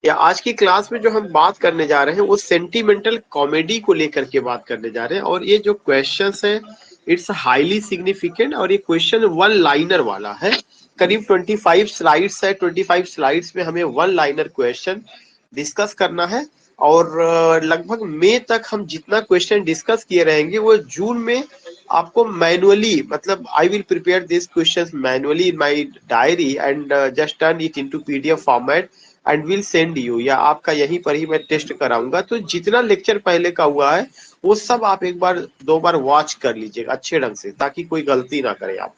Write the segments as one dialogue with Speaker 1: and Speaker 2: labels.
Speaker 1: या आज की क्लास में जो हम बात करने जा रहे हैं वो सेंटिमेंटल कॉमेडी को लेकर के बात करने जा रहे हैं। और ये जो क्वेश्चंस है इट्स हाईली सिग्निफिकेंट और ये क्वेश्चन वन लाइनर वाला है। करीब 25 स्लाइड्स है। 25 स्लाइड्स में हमें वन लाइनर क्वेश्चन डिस्कस करना है। और लगभग मई तक हम जितना क्वेश्चन डिस्कस किए रहेंगे वो जून में आपको मैनुअली, मतलब I will prepare this questions manually in my diary and just turn it into PDF format and will send you, या आपका यहीं पर ही मैं टेस्ट कराऊंगा। तो जितना लेक्चर पहले का हुआ है वो सब आप एक बार दो बार वॉच कर लीजिएगा अच्छे ढंग से, ताकि कोई गलती ना करें आप।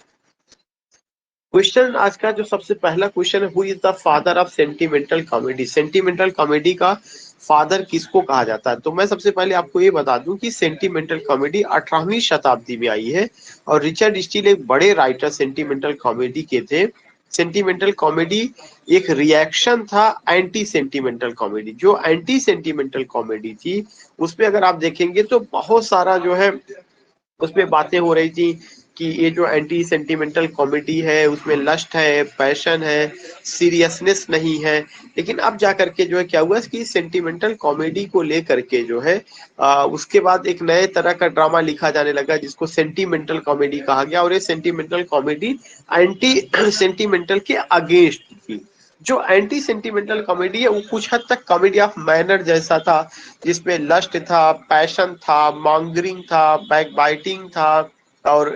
Speaker 1: क्वेश्चन आज का जो सबसे पहला क्वेश्चन है, who is the father of sentimental comedy. Sentimental comedy का फादर किसको कहा जाता है? तो मैं सबसे पहले आपको ये बता दूं कि सेंटिमेंटल कॉमेडी 18वीं शताब्दी में आई है और रिचर्ड स्टील एक बड़े राइटर सेंटिमेंटल कॉमेडी के थे। सेंटिमेंटल कॉमेडी एक रिएक्शन था एंटी सेंटिमेंटल कॉमेडी। जो एंटी सेंटिमेंटल कॉमेडी थी उसमें अगर आप देखेंगे तो बहुत सारा जो है उसमें बातें हो रही थी कि ये जो एंटी सेंटिमेंटल कॉमेडी है उसमें लस्ट है, पैशन है, सीरियसनेस नहीं है। लेकिन अब जा करके जो है क्या हुआ कि सेंटिमेंटल कॉमेडी को लेकर के जो है उसके बाद एक नए तरह का ड्रामा लिखा जाने लगा जिसको सेंटिमेंटल कॉमेडी कहा गया। और ये सेंटिमेंटल कॉमेडी एंटी सेंटिमेंटल के अगेंस्ट थी। जो एंटी सेंटिमेंटल कॉमेडी है वो कुछ हद तक कॉमेडी ऑफ मैनर जैसा था, जिसमें लस्ट था, पैशन था, मॉन्गरिंग था, बैक बाइटिंग था और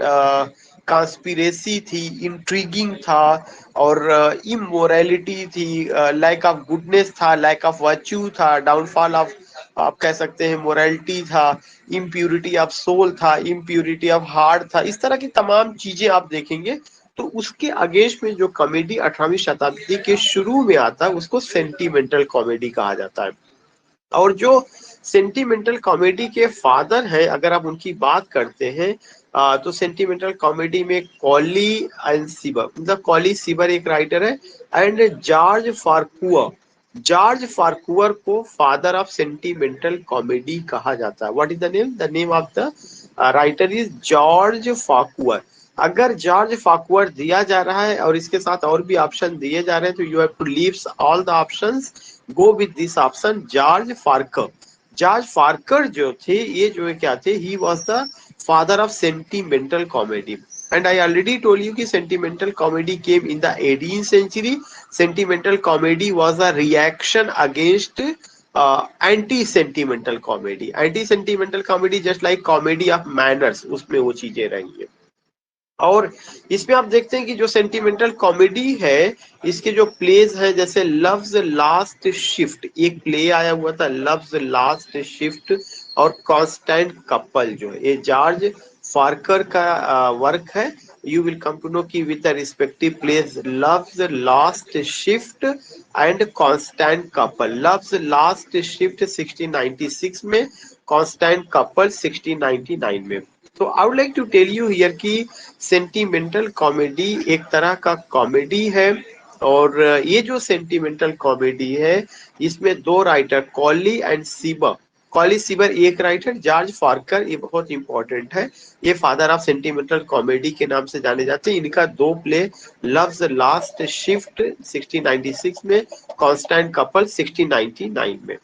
Speaker 1: कॉन्स्पिरेसी थी, इंट्रीगिंग था और इमोरलिटी थी, लैक ऑफ गुडनेस था, लैक ऑफ वर्च्यू था, डाउनफॉल ऑफ आप कह सकते हैं मोरालिटी था, इम्प्यूरिटी ऑफ सोल था, इम्प्यूरिटी ऑफ हार्ट था। इस तरह की तमाम चीजें आप देखेंगे। तो उसके अगेंस्ट में जो कॉमेडी 18वीं शताब्दी के शुरू में आता है उसको सेंटिमेंटल कॉमेडी कहा जाता है। और जो सेंटिमेंटल कॉमेडी के फादर हैं अगर आप उनकी बात करते हैं तो सेंटिमेंटल कॉमेडी में कॉली एंड सीबर, मतलब कॉली सीबर एक राइटर है and George Farquhar. George Farquhar को फादर ऑफ सेंटिमेंटल कॉमेडी कहा जाता है। What is the name? The name of the writer is George Farquhar. अगर जॉर्ज फार्कुअर दिया जा रहा है और इसके साथ और भी ऑप्शन दिए जा रहे हैं तो you have to leave all the options, go with this option George Farquhar. George Farquhar जो थे ये जो है क्या थे, he was the father of sentimental comedy. And I already told you कि sentimental comedy came in the 18th century. Sentimental comedy was a reaction against anti-sentimental comedy. Anti-sentimental comedy just like comedy of manners, उसमें वो चीजें रही है। और इसमें आप देखते हैं कि जो सेंटिमेंटल कॉमेडी है इसके जो प्लेज है, जैसे लव्स लास्ट शिफ्ट, एक प्ले आया हुआ था लव्स लास्ट शिफ्ट, और कांस्टेंट कपल जो है ये जॉर्ज फार्कर का वर्क है। You will come to know कि with the respective plays Love's Last Shift and Constant Couple. Love's Last Shift 1696 में, कांस्टेंट कपल 1699 में। तो I would like to tell you here कि सेंटिमेंटल कॉमेडी एक तरह का कॉमेडी है। और ये जो सेंटिमेंटल कॉमेडी है इसमें दो राइटर कॉली एंड सीबर, कॉली सीबर एक राइटर, जॉर्ज फार्कर ये बहुत इंपॉर्टेंट है, ये फादर ऑफ सेंटिमेंटल कॉमेडी के नाम से जाने जाते हैं। इनका दो प्ले लव्स लास्ट शिफ्ट 1696 में, कांस्टेंट कपल 1699 में।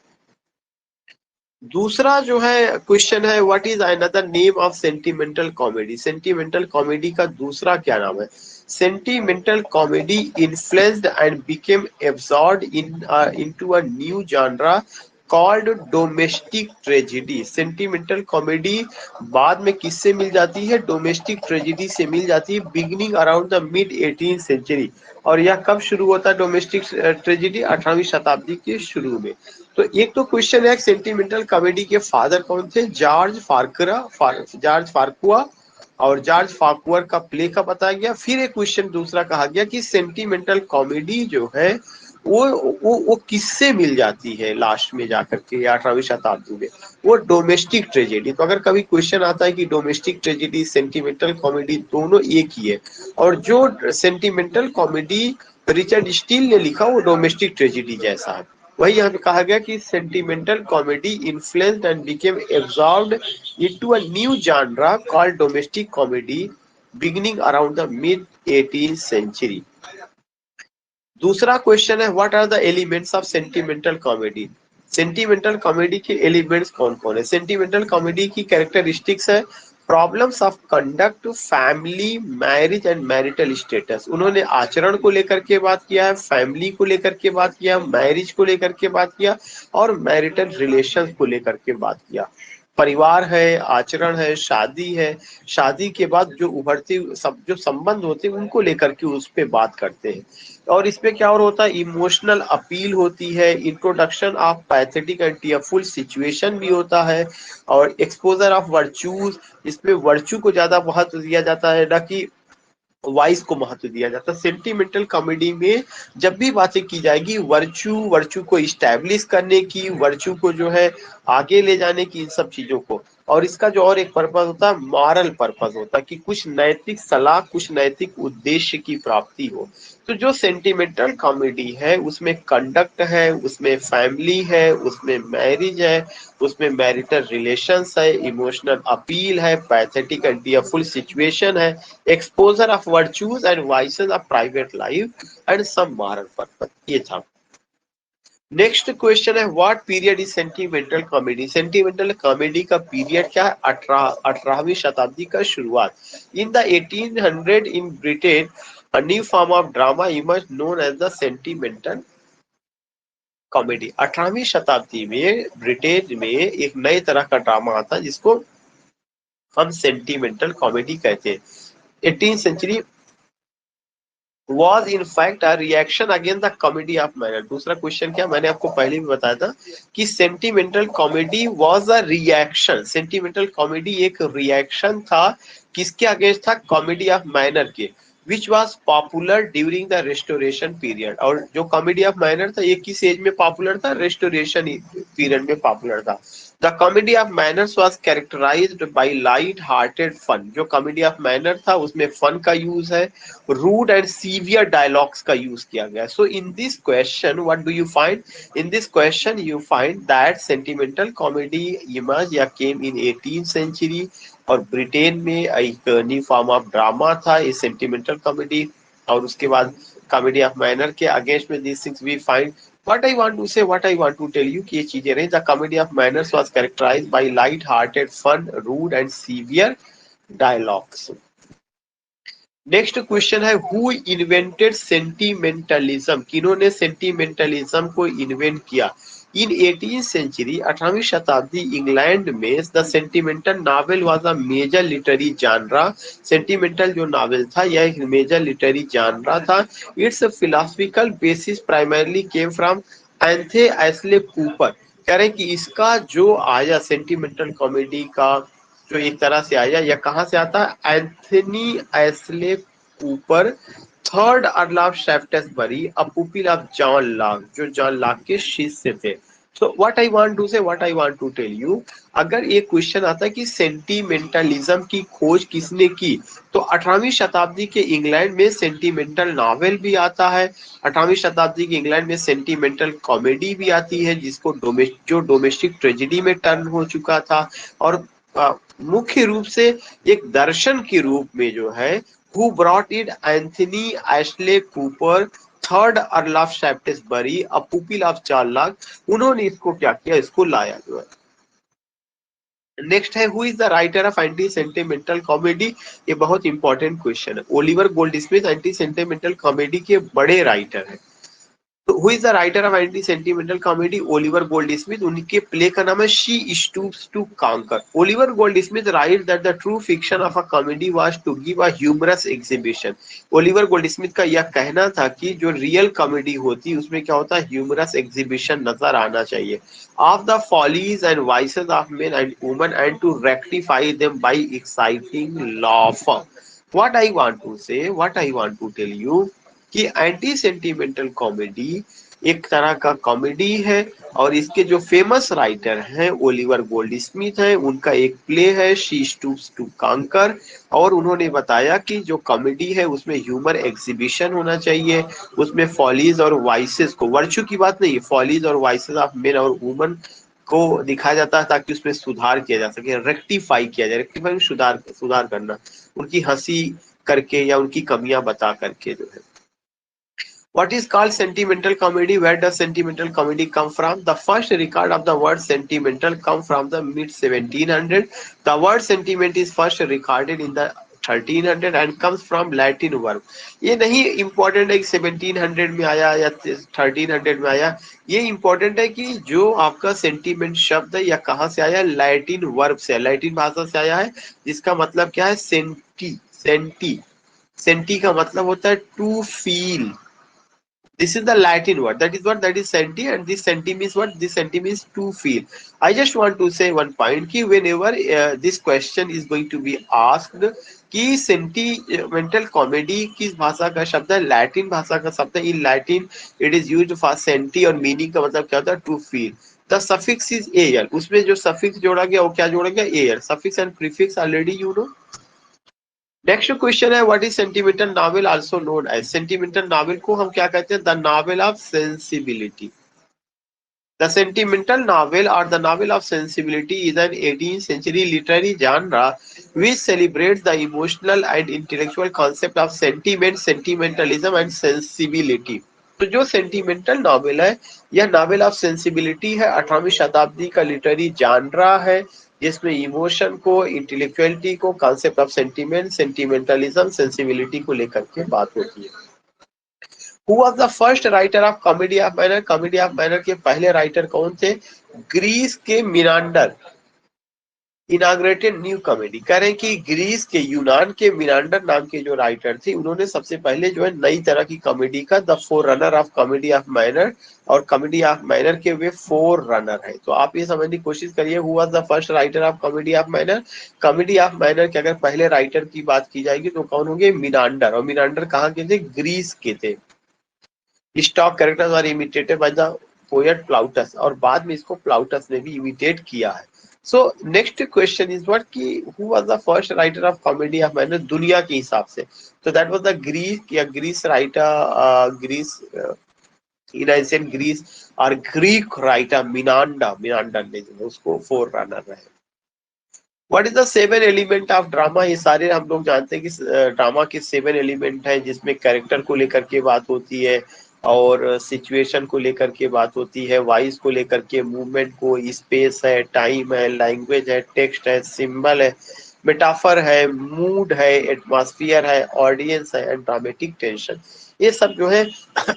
Speaker 1: दूसरा जो है क्वेश्चन है what is another name of sentimental comedy. Sentimental comedy का दूसरा क्या नाम है? Sentimental comedy influenced and became absorbed into a new genre called domestic tragedy. Sentimental comedy बाद में किससे मिल जाती है? डोमेस्टिक ट्रेजेडी से मिल जाती है, beginning around the mid 18th century। और यह कब शुरू होता है डोमेस्टिक ट्रेजेडी? 18वीं शताब्दी के शुरू में। तो एक तो क्वेश्चन है सेंटिमेंटल कॉमेडी के फादर कौन थे? जॉर्ज जॉर्ज फार्कुआ, और जॉर्ज फार्कुअर का प्ले का बताया गया। फिर एक क्वेश्चन दूसरा कहा गया कि सेंटिमेंटल कॉमेडी जो है वो किससे मिल जाती है लास्ट में जाकर के 18वीं शताब्दी में? वो डोमेस्टिक ट्रेजेडी। तो अगर कभी क्वेश्चन आता है कि डोमेस्टिक ट्रेजेडी सेंटिमेंटल कॉमेडी दोनों एक ही है, और जो सेंटिमेंटल कॉमेडी रिचर्ड स्टील ने लिखा वो डोमेस्टिक ट्रेजेडी जैसा है, वही यहाँ पे कहा गया कि sentimental comedy influenced and became absorbed into a new genre called domestic comedy beginning around the mid 18th century। दूसरा क्वेश्चन है what are the elements of sentimental comedy. Sentimental comedy के एलिमेंट्स कौन कौन है? सेंटिमेंटल कॉमेडी की characteristics है problems of conduct, family, marriage and marital status. उन्होंने आचरण को लेकर के बात किया है, फैमिली को लेकर के बात किया, मैरिज को लेकर के बात किया और मैरिटल रिलेशंस को लेकर के बात किया। परिवार है, आचरण है, शादी है, शादी के बाद जो उभरते सब जो संबंध होते हैं उनको लेकर के उस पे बात करते हैं। और इसमें क्या और होता है, इमोशनल अपील होती है, introduction of pathetic and tearful situation भी होता है, और एक्सपोजर ऑफ वर्चूज, इसमें वर्चू को ज्यादा महत्व दिया जाता है ना कि वाइस को महत्व दिया जाता है। सेंटिमेंटल कॉमेडी में जब भी बातें की जाएगी वर्चू को इस्टेब्लिश करने की, वर्चू को जो है आगे ले जाने की, इन सब चीजों को। और इसका जो और एक पर्पज होता है मॉरल पर्पज होता है कि कुछ नैतिक सलाह, कुछ नैतिक उद्देश्य की प्राप्ति हो। तो जो सेंटिमेंटल कॉमेडी है उसमें कंडक्ट है, उसमें फैमिली है, उसमें मैरिज है, उसमें मैरिटल रिलेशंस है, इमोशनल अपील है, पैथेटिक एंड टीयरफुल सिचुएशन है, exposure of virtues and vices of private life and some moral purpose. ये था। नेक्स्ट क्वेश्चन है what period is sentimental comedy. Sentimental comedy का पीरियड क्या है? 18वीं शताब्दी का शुरुआत। In the 1800 in Britain a new form of drama emerged known as the sentimental comedy. 18वीं शताब्दी में ब्रिटेन में एक नए तरह का ड्रामा आता जिसको हम सेंटिमेंटल कॉमेडी कहते हैं। 18th century was in fact a reaction against the comedy of manner। दूसरा क्वेश्चन क्या, मैंने आपको पहले भी बताया था कि sentimental comedy was a reaction. Sentimental comedy एक रिएक्शन था, किसके अगेंस्ट था? कॉमेडी ऑफ मैनर के, which was popular during the restoration period. और जो कॉमेडी ऑफ मैनर था ये किस एज में पॉपुलर था? रेस्टोरेशन पीरियड में पॉपुलर था। The comedy of manners was characterised by light hearted fun. जो कॉमेडी ऑफ मैनर था उसमें फन का यूज है, rude and severe dialogues का यूज किया गया। So in this question what do you find? In this question you find that sentimental comedy emerged या came in 18th century और Britain में एक न्यू फॉर्म ऑफ ड्रामा था ये sentimental comedy. और उसके बाद कॉमेडी ऑफ मैनर के अगेंस्ट में these things we find। What I want to say, what I want to tell you कि ये चीजें रही। The comedy of manners was characterized by light-hearted fun, rude and severe dialogues। Next question है who invented सेंटिमेंटलिज्म। किन्होंने सेंटिमेंटलिज्म को invent किया? इन 18th century 18वीं शताब्दी England में the sentimental novel was a major literary genre. Sentimental जो नॉवेल था यह एक major literary genre था। Its philosophical basis primarily came from Anthony Ashley Cooper. कह रहे हैं कि इसका जो आया सेंटिमेंटल कॉमेडी का जो एक तरह से आया या कहाँ से आता है? Anthony Ashley Cooper, third Earl of Shaftesbury, a pupil of John Locke, जो जॉन लॉक के शिष्य थे। So what I want to say, what I want to tell you, अगर एक क्वेश्चन आता है कि सेंटिमेंटलिज्म की खोज किसने की, तो 18वीं शताब्दी के इंग्लैंड में सेंटिमेंटल नॉवेल भी आता है। 18वीं शताब्दी के इंग्लैंड में सेंटिमेंटल कॉमेडी भी आती है जिसको डोमेस्टिक ट्रेजेडी में टर्न हो चुका था। और मुख्य रूप से एक दर्शन के रूप में जो है who brought it Anthony Ashley Cooper, third Earl of Shaftesbury, a pupil of John Locke, उन्होंने इसको क्या किया, इसको लाया जो है। नेक्स्ट है who is the writer of anti sentimental comedy. ये बहुत इंपॉर्टेंट क्वेश्चन है। Oliver Goldsmith anti sentimental comedy के बड़े राइटर हैं। तो who is the writer of anti sentimental comedy? Oliver Goldsmith. उनके प्ले का नाम है She Stoops to Conquer. Oliver Goldsmith wrote that the true fiction of a comedy was to give a humorous exhibition. Oliver Goldsmith का यह कहना था कि जो रियल कॉमेडी होती है उसमें क्या होता है? ह्यूमरस एग्जीबिशन नजर आना चाहिए of the follies and vices of men and women and to rectify them by exciting laughter. What I want to say, what I want to tell you कि एंटी सेंटिमेंटल कॉमेडी एक तरह का comedy है और इसके जो famous writer हैं Oliver Goldsmith है। उनका एक प्ले है शी स्टूप्स टू कांकर और उन्होंने बताया कि जो कॉमेडी है उसमें ह्यूमर एग्जीबिशन होना चाहिए, उसमें फॉलीज और वाइसेस को, वर्चू की बात नहीं, फॉलीज और वाइसेस ऑफ मेन और वुमन को दिखाया जाता है ताकि उसमें सुधार किया जा सके, रेक्टिफाई किया जाए। रेक्टिफाई में सुधार करना, उनकी हंसी करके या उनकी कमियां बता करके जो है। What is called sentimental comedy? Where does sentimental comedy come from? The first record of the word sentimental come from the mid 1700. The word sentiment is first recorded in the 1300 and comes from Latin verb. ये नहीं important है कि 1700 में आया या 1300 में आया, ये important है कि जो आपका sentiment शब्द है या कहाँ से आया, लैटिन वर्ब से, लैटिन भाषा से आया है, जिसका मतलब क्या है, सेंटी, सेंटी, सेंटी का मतलब होता है to feel. This is the Latin word. That is what, that is senti, and this senti means what? This senti means to feel. I just want to say one point कि whenever this question is going to be asked कि sentimental comedy किस भाषा का शब्द है, Latin भाषा का शब्द है. In Latin it is used for senti और meaning का मतलब क्या होता है, to feel. The suffix is air. उसमें जो suffix जोड़ा गया वो क्या जोड़ा गया, air. Suffix and prefix already you know. Next question है, what is sentimental novel also known as. Sentimental novel को हम क्या कहते हैं, the novel of sensibility. The sentimental novel और the novel of sensibility is an 18th century literary genre which celebrates the emotional and intellectual concept of sentiment, sentimentalism and sensibility. तो जो sentimental novel है, यह novel of sensibility है, 18वीं शताब्दी का literary जानरा है जिसमें इमोशन को, इंटेलेक्चुअलिटी को, कॉन्सेप्ट ऑफ सेंटिमेंट, सेंटिमेंटलिज्म, सेंसिबिलिटी को लेकर के बात होती है. Who was the first writer of Comedy of Manner? Comedy of Manner के पहले राइटर कौन थे? ग्रीस के मिनांडर इनाग्रेटेड न्यू कॉमेडी. कह रहे हैं कि ग्रीस के, यूनान के मिनांडर नाम के जो राइटर थे, उन्होंने सबसे पहले जो है नई तरह की कॉमेडी का the four runner of comedy of manner, और कॉमेडी ऑफ मैनर के वे फोर रनर है. तो आप ये समझने की कोशिश करिए, who was the first writer of comedy of manner. Comedy of manner के अगर पहले राइटर की बात की जाएगी तो कौन होंगे, मिनांडर. और मिनांडर कहाँ के थे, ग्रीस के थे. Stock characters are imitated by the poet Plautus, और बाद में इसको प्लाउटस ने भी इमिटेट किया है. So next question is what कि who was the first writer of comedy of manner दुनिया के हिसाब से. तो दैट वाज द ग्रीक या Greece writer, Greece in ancient Greece, और ग्रीक राइटर मिनांडर ने जो उसको फोर रनर रहे. What is the seven element of drama. ये सारे हम लोग जानते हैं कि ड्रामा के सेवन एलिमेंट है, जिसमें कैरेक्टर को लेकर के बात होती है, और सिचुएशन को लेकर के बात होती है, वॉइस को लेकर के, मूवमेंट को, स्पेस है, टाइम है, लैंग्वेज है, टेक्स्ट है, सिंबल है, मेटाफर है, मूड है, एटमॉस्फियर है, ऑडियंस है, एंड ड्रामेटिक टेंशन. ये सब जो है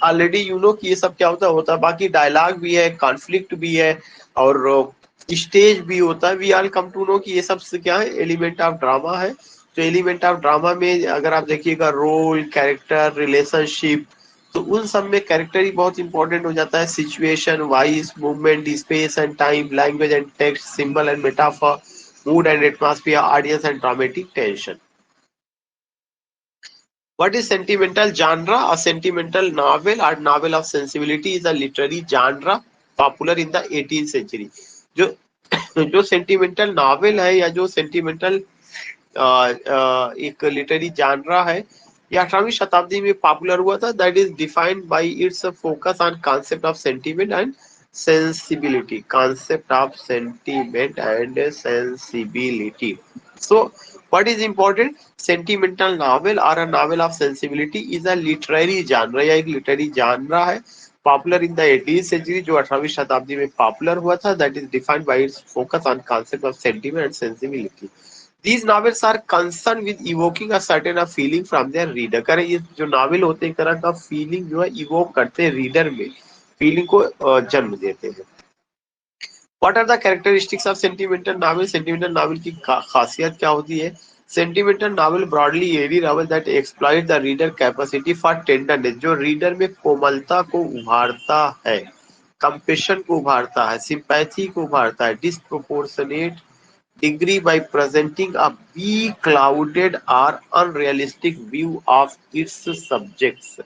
Speaker 1: ऑलरेडी यू नो कि ये सब क्या होता है. बाकी डायलॉग भी है, कॉन्फ्लिक्ट भी है, और स्टेज भी होता है. We all come to know कि ये सब क्या है, एलिमेंट ऑफ ड्रामा है. तो एलिमेंट ऑफ ड्रामा में अगर आप देखिएगा, रोल, कैरेक्टर, रिलेशनशिप, तो उन सब में कैरेक्टर ही बहुत इंपॉर्टेंट हो जाता है. Situation, voice, movement, space and time, language and text, symbol and metaphor, mood and atmosphere, audience and dramatic tension. What is sentimental genre? A sentimental novel or novel of sensibility is a literary genre popular in the 18th century. जो जो sentimental novel है या जो sentimental एक literary जानरा है, ये 18वीं शताब्दी में पॉपुलर हुआ था. That is defined by it's focus on concept of sentiment and sensibility, concept of sentiment and sensibility. So what is important, sentimental novel or a novel of sensibility is a literary genre, या एक literary genre है, popular in the 18th century, जो 18वीं शताब्दी में popular हुआ था. That is defined by it's focus on concept of sentiment and sensibility. These novels are concerned with evoking a certain a feeling from their reader. करें, ये जो novel होते हैं एक तरह का फीलिंग जो है इवोक करते हैं रीडर में, फीलिंग को जन्म देते हैं. What are the characteristics of sentimental novel? Sentimental novel की खासियत क्या होती है? Sentimental novel broadly any novel that exploit the reader capacity for tenderness, जो रीडर में कोमलता को उभारता है, कंपेशन को उभारता है, सिंपैथी को उभारता है, disproportionate degree by presenting a beclouded or unrealistic view of its subjects.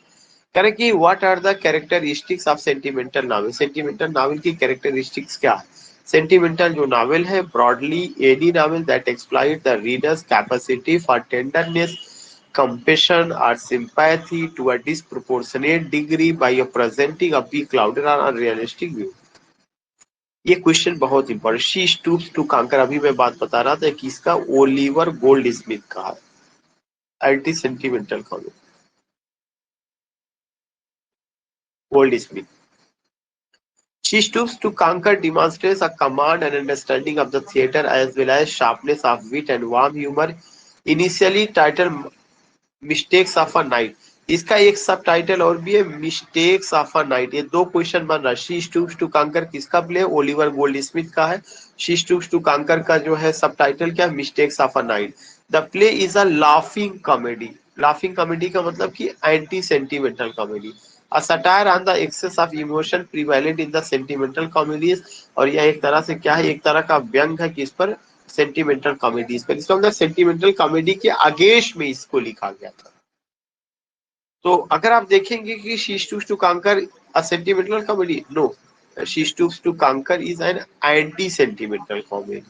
Speaker 1: करें कि what are the characteristics of sentimental novel. Sentimental novel की कैरेक्टरिस्टिक्स क्या है? सेंटिमेंटल जो नॉवेल है, broadly any novel that exploit the reader's capacity for tenderness, compassion or sympathy to a disproportionate degree by presenting a beclouded or unrealistic view. ये question बहुत important. She Stoops to Conquer, अभी मैं बात बता रहा था कि इसका ओलिवर गोल्ड स्मिथ का है anti sentimental comedy. Goldsmith. She stoops to conquer demonstrates a command and understanding of the theatre as well as sharpness of wit and warm humor. Initially titled mistakes of a night, इसका एक सब title और भी है, mistakes of a night. ये दो question बन रहा है। शी स्टूप्स टू कांकर किसका प्ले, ओलिवर गोल्डस्मिथ का है। शी स्टूप्स टू कांकर का जो है सब टाइटल क्या, mistakes of a night. The play is a laughing comedy. Laughing comedy का मतलब कि anti sentimental comedy. A satire on the excess of emotion prevalent in the sentimental comedies। और यह एक तरह से क्या है, एक तरह का व्यंग है किस पर, सेंटिमेंटल कॉमेडीज पर। इसका मतलब सेंटिमेंटल कॉमेडी के अगेंस्ट में इसको लिखा गया था। तो अगर आप देखेंगे कि She Stoops to Conquer a sentimental comedy, no, She Stoops to Conquer is an anti sentimental comedy.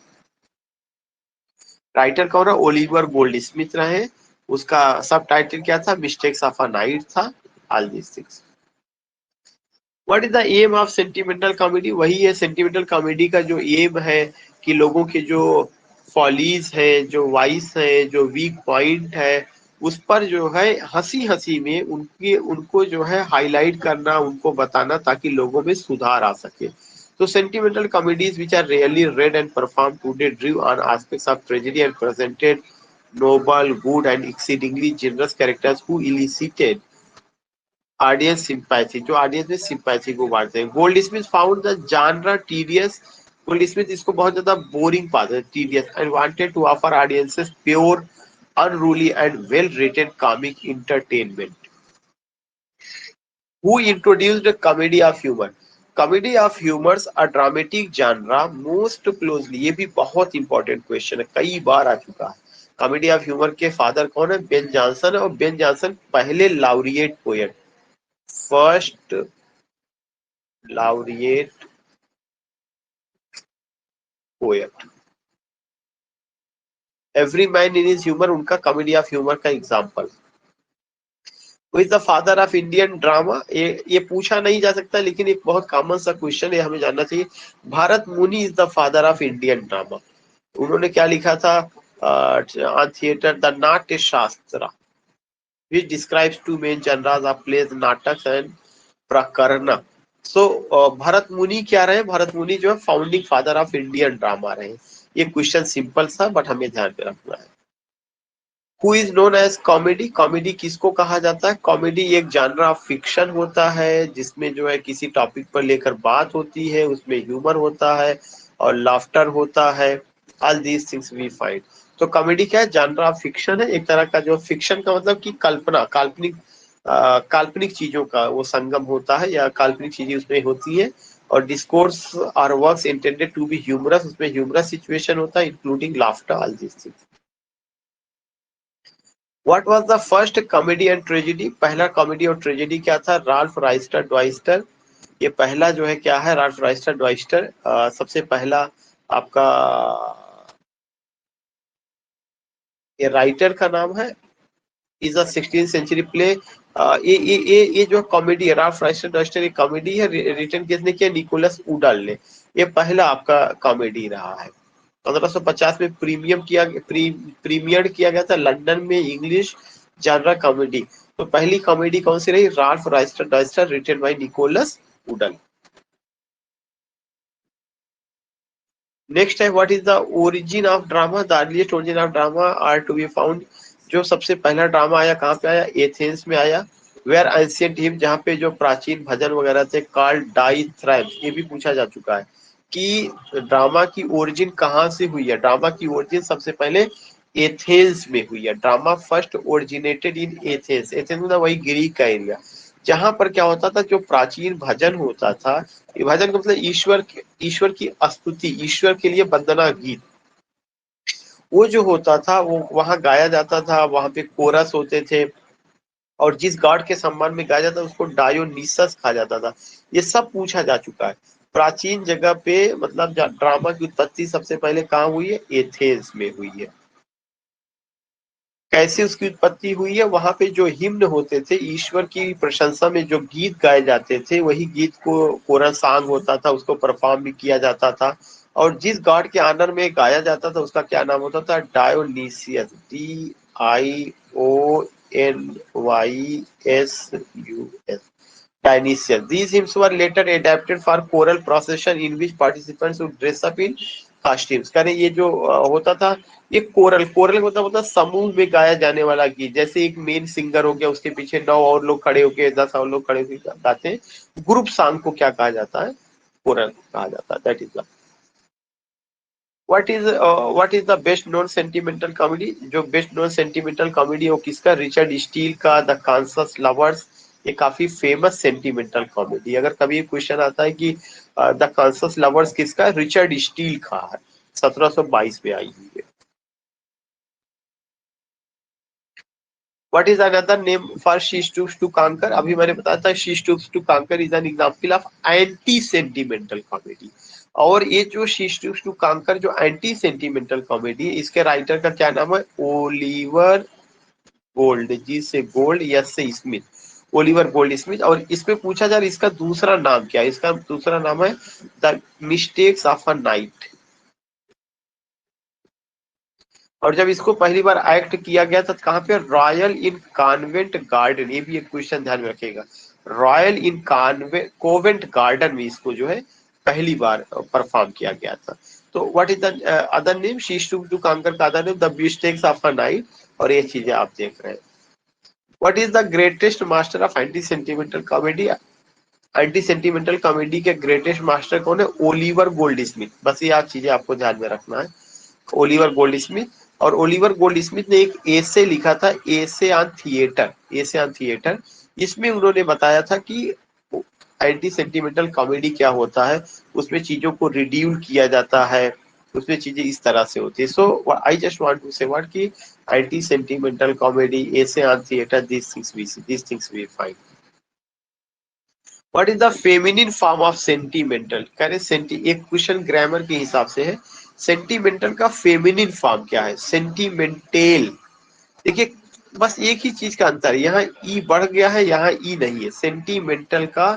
Speaker 1: Writer कौन है, ओलिवर गोल्डस्मिथ रहे। उसका सब टाइटल क्या था, मिस्टेक्स ऑफ अ नाइट था। All this things. What is the aim of sentimental comedy, वही है सेंटिमेंटल कॉमेडी का जो एम है कि लोगों के जो फॉलीज है, जो वाइस है, जो वीक पॉइंट है, उस पर जो है हंसी हंसी में उनको जो है हाईलाइट करना, उनको बताना, ताकि लोगों में सुधार आ सके। तो sentimental comedies which are rarely read and perform today drew on aspects of tragedy and presented noble, good and exceedingly generous characters who elicited audience sympathy, जो ऑडियंस में सिंपैथी को बांटते हैं। Goldsmith found the genre tedious. Goldsmith इसको बहुत ज्यादा boring पाते हैं, tedious, and wanted to offer audiences pure, unruly and well written comic entertainment. Who introduced comedy of humour. Comedy of humours a dramatic genre most closely, ये भी बहुत important question है, कई बार आ चुका है। कॉमेडी ऑफ ह्यूमर के father कौन है, बेन जॉनसन है। और बेन जॉनसन पहले laureate poet, first laureate poet. Every man in his humour उनका कॉमेडी ऑफ ह्यूमर का example. Who is the father of Indian drama, ये पूछा नहीं जा सकता, लेकिन एक बहुत कॉमन सा क्वेश्चन है, हमें जानना चाहिए। भारत मुनि is the father of Indian drama. उन्होंने क्या लिखा था ऑन थिएटर, द नाट्य शास्त्र which describes two main genres of plays, नाटक एंड प्रकरण। सो भरत मुनि क्या रहे, भरत मुनि जो है founding father of Indian drama रहे। ये क्वेश्चन सिंपल सा, बट हमें ध्यान में रखना है। Who is known as comedy, comedy किसको कहा जाता है। कॉमेडी एक जॉनर ऑफ फिक्शन होता है, जिसमें जो है किसी टॉपिक पर लेकर बात होती है, उसमें ह्यूमर होता है और लाफ्टर होता है। All these things we find. तो कॉमेडी क्या है, जॉनर ऑफ फिक्शन है, एक तरह का जो फिक्शन का मतलब कि कल्पना, काल्पनिक काल्पनिक चीजों का वो संगम होता है, या काल्पनिक चीजें उसमें होती है। और discourse or works intended to be humorous, उसमें ह्यूमरस सिचुएशन होता है, including laughter, all this things. What was the first comedy and tragedy, पहला कॉमेडी और ट्रेजेडी क्या था, राल्फ राइस्टर ड्वाइस्टर। ये पहला जो है क्या है, राल्फ राइस्टर ड्वाइस्टर सबसे पहला आपका ये राइटर का नाम है। Is a 16th century play. ये जो कॉमेडी है, राल्फ राइस्टर ड्वाइस्टर, ये कॉमेडी है, रिटन किसने किया, निकोलस उडल ने। ये पहला आपका कॉमेडी रहा है। 1550 में प्रीमियर किया गया था लंदन में, इंग्लिश जॉनरा कॉमेडी। तो पहली कॉमेडी कौन सी रही, Ralph Roister Doister, written by Nicholas Udall. Next है what is the origin of drama, the earliest origin of drama are to be found. जो सबसे पहला ड्रामा आया कहाँ पे आया, एथेंस में आया। वेयर एंशिएंट हिम, जहाँ पे जो प्राचीन भजन वगैरह थे, कॉल्ड डाइथ्राइम्स। ये भी पूछा जा चुका है कि ड्रामा की ओरिजिन कहाँ से हुई है। ड्रामा की ओरिजिन सबसे पहले एथेंस में हुई है। Drama first originated in Athens. Athens मतलब वही ग्रीक का एरिया, जहां पर क्या होता था, जो प्राचीन भजन होता था, विभाजन का मतलब ईश्वर की स्तुति, ईश्वर के लिए वंदना गीत, वो जो होता था वो वहां गाया जाता था। वहां पे कोरस होते थे, और जिस गॉड के सम्मान में गाया जाता उसको डायोनिसस कहा जाता था। ये सब पूछा जा चुका है। प्राचीन जगह पे मतलब ड्रामा की उत्पत्ति सबसे पहले कहाँ हुई है, एथेंस में हुई है। कैसे उसकी उत्पत्ति हुई है, वहां पे जो हिम्न होते थे, ईश्वर की प्रशंसा में जो गीत गाए जाते थे, वही गीत को कोरस सॉन्ग होता था, उसको परफॉर्म भी किया जाता था। और जिस गॉड के ऑनर में गाया जाता था उसका क्या नाम होता था, Dionysus, DIONYSUS, Dionysius. These hymns were later adapted for choral procession in which participants would dress up in costumes. करें ये जो होता था, ये कोरल मतलब होता समूह में गाया जाने वाला गीत। जैसे एक मेन सिंगर हो गया, उसके पीछे 9 और लोग खड़े होके 10 और लोग खड़े होकर गाते हैं। ग्रुप सॉन्ग को क्या कहा जाता है? कोरल कहा जाता है। That is what is the best known sentimental comedy? जो बेस्ट नोन सेंटिमेंटल कॉमेडी वो किसका? रिचर्ड स्टील का द कांसास लवर्स। ये काफी फेमस सेंटिमेंटल कॉमेडी। अगर कभी क्वेश्चन आता है कि द कांसास लवर्स किसका? रिचर्ड स्टील का है, 1722 में आई हुई है। What is another name for She Stoops to Conquer? अभी मैंने बताया था She Stoops to Conquer is an example of anti sentimental comedy। और ये जो She Stoops to Conquer जो एंटी सेंटिमेंटल कॉमेडी है, इसके राइटर का क्या नाम है? Oliver gold. जी से गोल्ड, यस से स्मिथ, ओलिवर गोल्ड स्मिथ। और इसमें पूछा जा रहा है इसका दूसरा नाम क्या है? इसका दूसरा नाम है the Mistakes of a Night. और जब इसको पहली बार एक्ट किया गया था कहाँ पे? रॉयल इन कॉन्वेंट गार्डन। ये भी एक क्वेश्चन ध्यान में रखिएगा। रॉयल इन कोवेंट गार्डन में इसको जो है पहली बार परफॉर्म किया गया था। तो what is the other name? She Stoops to Conquer का other name The Mistakes of a Night. और ये चीजें आप देख रहे हैं। What is the greatest master of anti sentimental comedy? Anti sentimental comedy के ग्रेटेस्ट मास्टर कौन है? Oliver Goldsmith. बस ये आप चीजें आपको ध्यान में रखना है। Oliver Goldsmith. और ओलिवर गोल्ड स्मिथ ने एक एसे लिखा था, एसे on theatre, essay on theatre. इसमें उन्होंने बताया था कि एंटी सेंटिमेंटल कॉमेडी क्या होता है, उसमें चीजों को रिड्यूल किया जाता है, उसमें चीजें इस तरह से होती है। So I just want to say what कि anti sentimental comedy, essay on theatre, this things we find. What is the feminine form of sentimental? कह रहे एक क्वेश्चन ग्रामर के हिसाब से है, सेंटिमेंटल का फेमिनिन फॉर्म क्या है? सेंटिमेंटेल। देखिए बस एक ही चीज का अंतर है, यहाँ ई बढ़ गया है, यहाँ ई नहीं है। सेंटिमेंटल का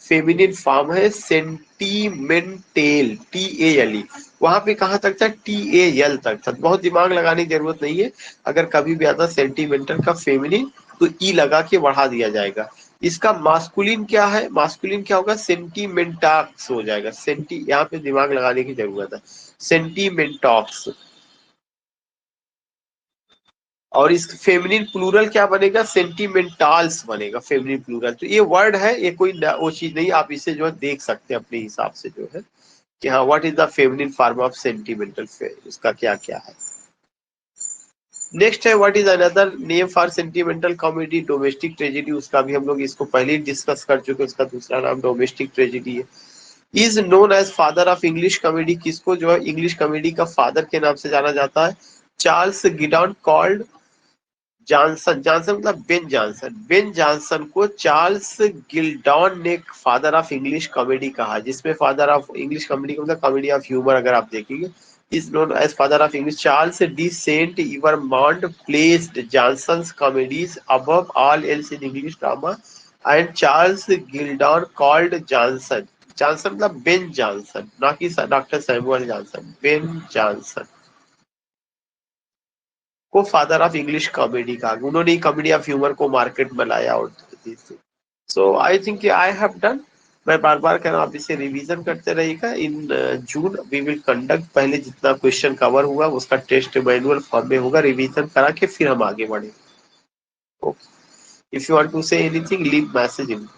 Speaker 1: फेमिनिन फॉर्म है सेंटीमेंटेल, TALE। वहां पे कहाँ तक था? TAL तक था। बहुत दिमाग लगाने की जरूरत नहीं है। अगर कभी भी आता सेंटिमेंटल का फेमिनिन तो ई लगा के बढ़ा दिया जाएगा। इसका मास्कुलिन क्या है? मास्कुलिन क्या होगा? सेंटीमेंटाक्स हो जाएगा। यहाँ पे दिमाग लगाने की जरूरत है, सेंटीमेंटॉक्स। और इस फेमिनिन प्लूरल क्या बनेगा? सेंटिमेंटाल्स बनेगा फेमिनिन प्लूरल। तो ये वर्ड है, ये कोई वो चीज नहीं, आप इसे जो है देख सकते हैं अपने हिसाब से जो है कि हाँ what is the feminine form of sentimental, उसका क्या क्या है। नेक्स्ट है what is another name for sentimental comedy? Domestic tragedy. उसका भी हम लोग इसको पहले ही डिस्कस कर चुके हैं, उसका दूसरा नाम डोमेस्टिक ट्रेजेडी है। Is known as father of English comedy. किसको जो है इंग्लिश कॉमेडी का फादर के नाम से जाना जाता है? Charles Gildon called Jonson. Jonson मतलब बेन जॉनसन। बेन जॉनसन को चार्ल्स गिल्डॉन ने फादर ऑफ इंग्लिश कॉमेडी कहा, जिसमें फादर ऑफ इंग्लिश कॉमेडी का मतलब कॉमेडी ऑफ ह्यूमर अगर आप देखेंगे। Is known as father of English. Charles de Saint Evremond placed Jonson's comedies above all else in English drama and Charles Gildon called Jonson. Jonson मतलब Ben Jonson, ना कि doctor Samuel Johnson. Ben Jonson को father of English comedy कहा। उन्होंने comedy of humour को market में लाया। और so I think I have done. मैं बार बार कह रहा हूँ आप इसे रिवीजन करते रहिएगा। इन जून वी विल कंडक्ट, पहले जितना क्वेश्चन कवर हुआ उसका टेस्ट मैनुअल फॉर्म में होगा, रिवीजन करा के फिर हम आगे बढ़े। Okay, if you want to say anything leave message in.